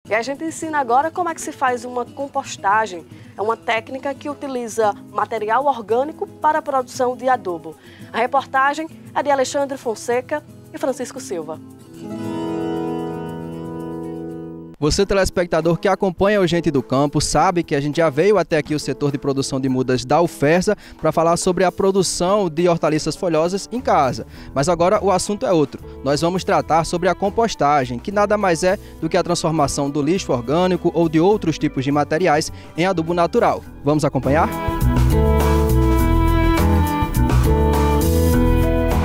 E a gente ensina agora como é que se faz uma compostagem. É uma técnica que utiliza material orgânico para a produção de adubo. A reportagem é de Alexandre Fonseca e Francisco Silva. Você, telespectador que acompanha o Gente do Campo, sabe que a gente já veio até aqui o setor de produção de mudas da UFERSA para falar sobre a produção de hortaliças folhosas em casa. Mas agora o assunto é outro. Nós vamos tratar sobre a compostagem, que nada mais é do que a transformação do lixo orgânico ou de outros tipos de materiais em adubo natural. Vamos acompanhar?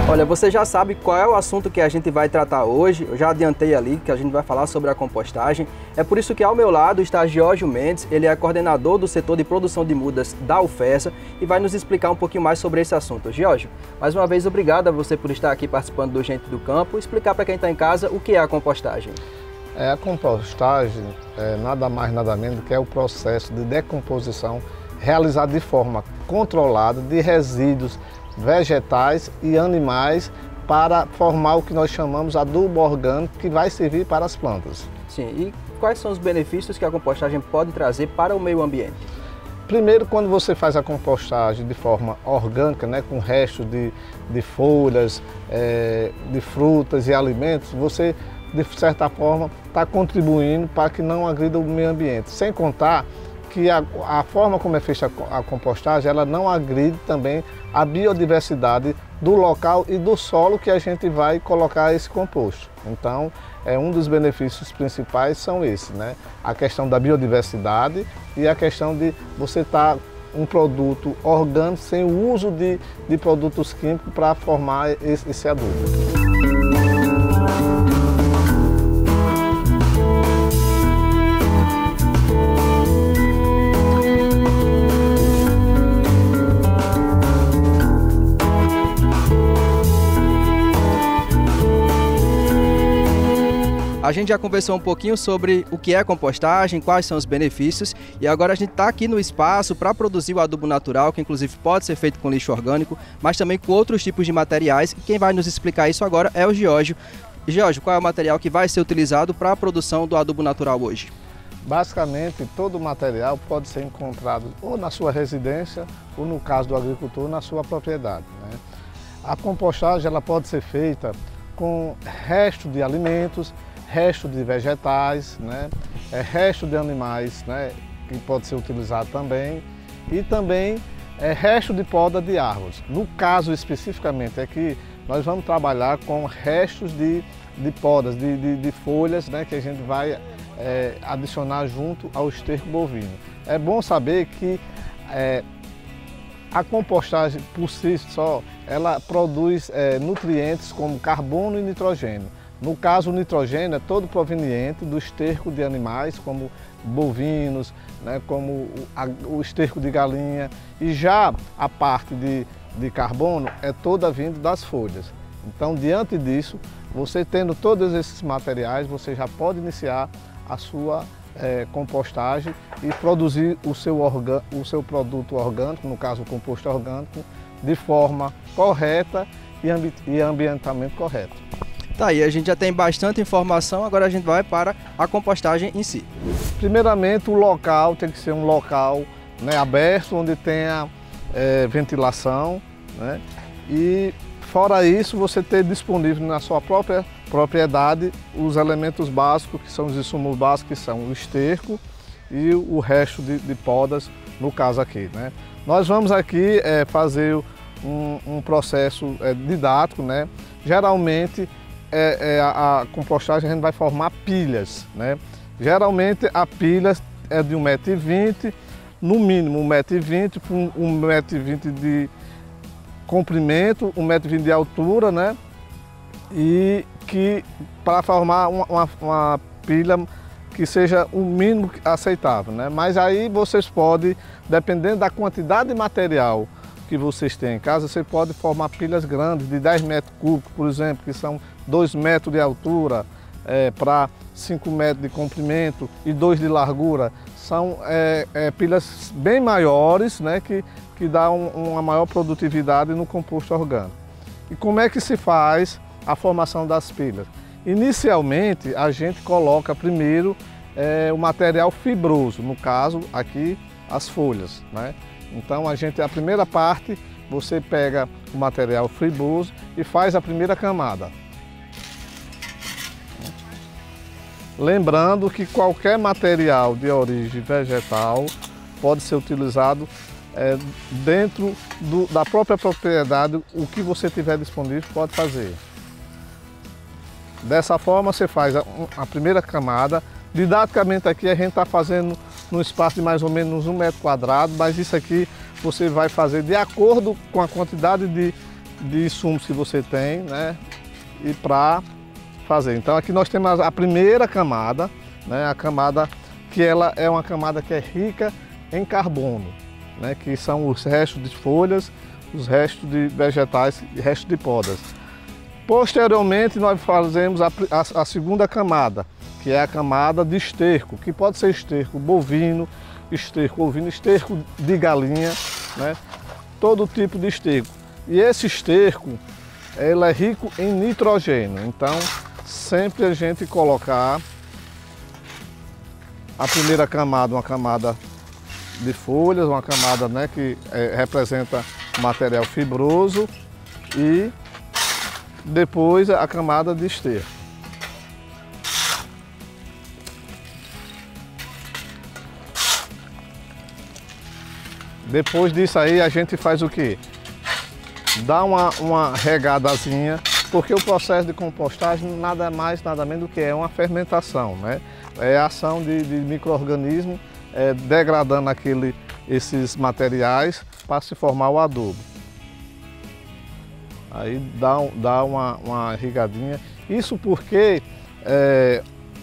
Olha, você já sabe qual é o assunto que a gente vai tratar hoje. Eu já adiantei ali que a gente vai falar sobre a compostagem. É por isso que ao meu lado está Giorgio Mendes, ele é coordenador do setor de produção de mudas da UFERSA e vai nos explicar um pouquinho mais sobre esse assunto. Giorgio, mais uma vez obrigado a você por estar aqui participando do Gente do Campo e explicar para quem está em casa o que é a compostagem. A compostagem é nada mais nada menos do que é o processo de decomposição realizado de forma controlada de resíduos vegetais e animais para formar o que nós chamamos adubo orgânico, que vai servir para as plantas. Sim, e quais são os benefícios que a compostagem pode trazer para o meio ambiente? Primeiro, quando você faz a compostagem de forma orgânica, com restos de folhas, de frutas e alimentos, você, de certa forma, está contribuindo para que não agrida o meio ambiente. Sem contar que a forma como é feita a compostagem, ela não agride também a biodiversidade do local e do solo que a gente vai colocar esse composto. Então, um dos benefícios principais são esses, A questão da biodiversidade e a questão de você estar um produto orgânico sem o uso de produtos químicos para formar esse adubo. A gente já conversou um pouquinho sobre o que é compostagem, quais são os benefícios e agora a gente está aqui no espaço para produzir o adubo natural, que inclusive pode ser feito com lixo orgânico, mas também com outros tipos de materiais. E quem vai nos explicar isso agora é o Giorgio. Giorgio, qual é o material que vai ser utilizado para a produção do adubo natural hoje? Basicamente, todo o material pode ser encontrado ou na sua residência ou, no caso do agricultor, na sua propriedade. A compostagem ela pode ser feita com resto de alimentos, resto de vegetais, resto de animais, que pode ser utilizado também, e também resto de poda de árvores. No caso especificamente aqui, nós vamos trabalhar com restos de podas, de folhas, que a gente vai adicionar junto ao esterco bovino. É bom saber que a compostagem por si só, ela produz nutrientes como carbono e nitrogênio. No caso, o nitrogênio é todo proveniente do esterco de animais, como bovinos, como o esterco de galinha. E já a parte de carbono é toda vindo das folhas. Então, diante disso, você tendo todos esses materiais, você já pode iniciar a sua compostagem e produzir o seu produto orgânico, no caso o composto orgânico, de forma correta e ambientalmente correto. Tá aí, a gente já tem bastante informação, agora a gente vai para a compostagem em si. Primeiramente, o local tem que ser um local aberto, onde tenha ventilação, e fora isso, você ter disponível na sua própria propriedade os elementos básicos, que são os insumos básicos, que são o esterco e o resto de podas, no caso aqui. Nós vamos aqui fazer um processo didático, Geralmente, a compostagem a gente vai formar pilhas, Geralmente a pilha é de 1,20 m, no mínimo 1,20 m, com 1,20 m de comprimento, 1,20 m de altura, E que para formar uma pilha que seja o mínimo aceitável, Mas aí vocês podem, dependendo da quantidade de material que vocês têm em casa, você pode formar pilhas grandes, de 10 metros cúbicos, por exemplo, que são 2 metros de altura para 5 metros de comprimento e 2 de largura. São pilhas bem maiores, que dão uma maior produtividade no composto orgânico. E como é que se faz a formação das pilhas? Inicialmente, a gente coloca primeiro o material fibroso, no caso aqui as folhas, né? Então a primeira parte, você pega o material fibroso e faz a primeira camada. Lembrando que qualquer material de origem vegetal pode ser utilizado dentro da própria propriedade, o que você tiver disponível pode fazer. Dessa forma você faz a primeira camada. Didaticamente aqui a gente está fazendo num espaço de mais ou menos 1 metro quadrado, mas isso aqui você vai fazer de acordo com a quantidade de insumos que você tem, né? E para fazer. Então aqui nós temos a primeira camada, né? A camada que ela é uma camada que é rica em carbono, né? Que são os restos de folhas, os restos de vegetais e restos de podas. Posteriormente nós fazemos a segunda camada, que é a camada de esterco, que pode ser esterco bovino, esterco ovino, esterco de galinha, né? Todo tipo de esterco. E esse esterco, ele é rico em nitrogênio, então sempre a gente colocar a primeira camada, uma camada de folhas, uma camada, né, que representa material fibroso, e depois a camada de esterco. Depois disso aí a gente faz o quê? Dá uma regadazinha, porque o processo de compostagem nada mais, nada menos do que uma fermentação, né? É a ação de micro-organismos degradando esses materiais para se formar o adubo. Aí dá uma irrigadinha. Isso porque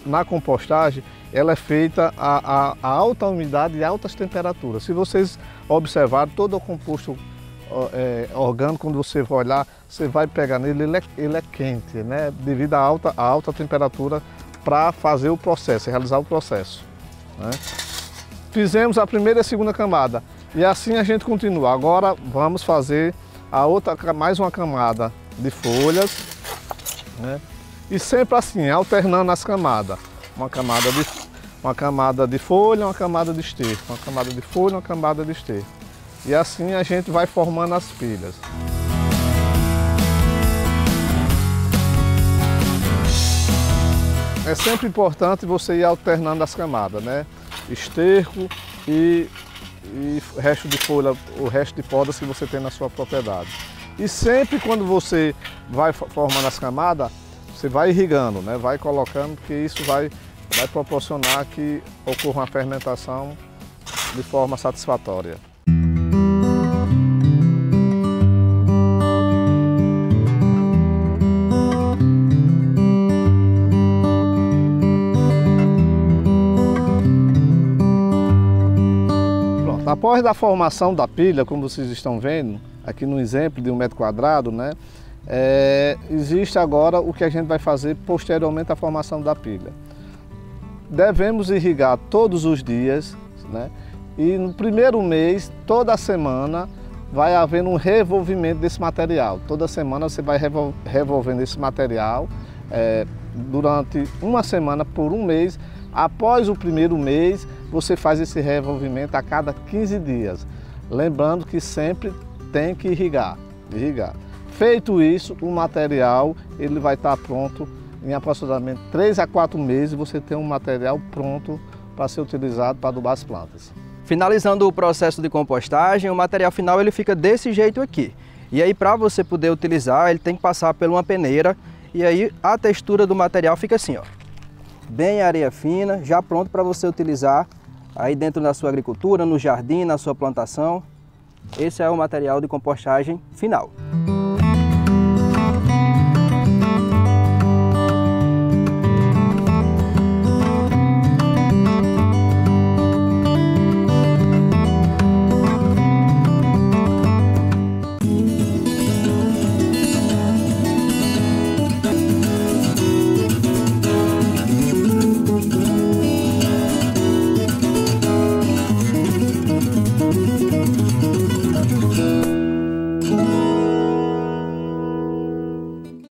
na compostagem ela é feita a alta umidade e altas temperaturas. Se vocês observarem, todo o composto orgânico, quando você vai olhar, você vai pegar nele, ele é quente, né? Devido à alta temperatura para fazer o processo, realizar o processo, né? Fizemos a primeira e a segunda camada e assim a gente continua. Agora vamos fazer mais uma camada de folhas, né? E sempre assim, alternando as camadas. Uma camada de folha, uma camada de esterco, uma camada de folha, uma camada de esterco. E assim a gente vai formando as pilhas. É sempre importante você ir alternando as camadas, né? Esterco e resto de folha, o resto de podas que você tem na sua propriedade. E sempre quando você vai formando as camadas, você vai irrigando, né? Vai colocando, porque isso vai proporcionar que ocorra uma fermentação de forma satisfatória. Pronto, após a formação da pilha, como vocês estão vendo, aqui no exemplo de 1 metro quadrado, né? Existe agora o que a gente vai fazer posteriormente à formação da pilha. Devemos irrigar todos os dias, né? E no primeiro mês, toda semana, vai havendo um revolvimento desse material. Toda semana você vai revolvendo esse material durante uma semana por um mês. Após o primeiro mês, você faz esse revolvimento a cada 15 dias. Lembrando que sempre tem que irrigar. Feito isso, o material ele vai estar pronto em aproximadamente 3 a 4 meses. Você tem um material pronto para ser utilizado para adubar as plantas. Finalizando o processo de compostagem, o material final ele fica desse jeito aqui. E aí, para você poder utilizar, ele tem que passar por uma peneira, e aí a textura do material fica assim, ó, bem areia fina, já pronto para você utilizar aí dentro da sua agricultura, no jardim, na sua plantação. Esse é o material de compostagem final.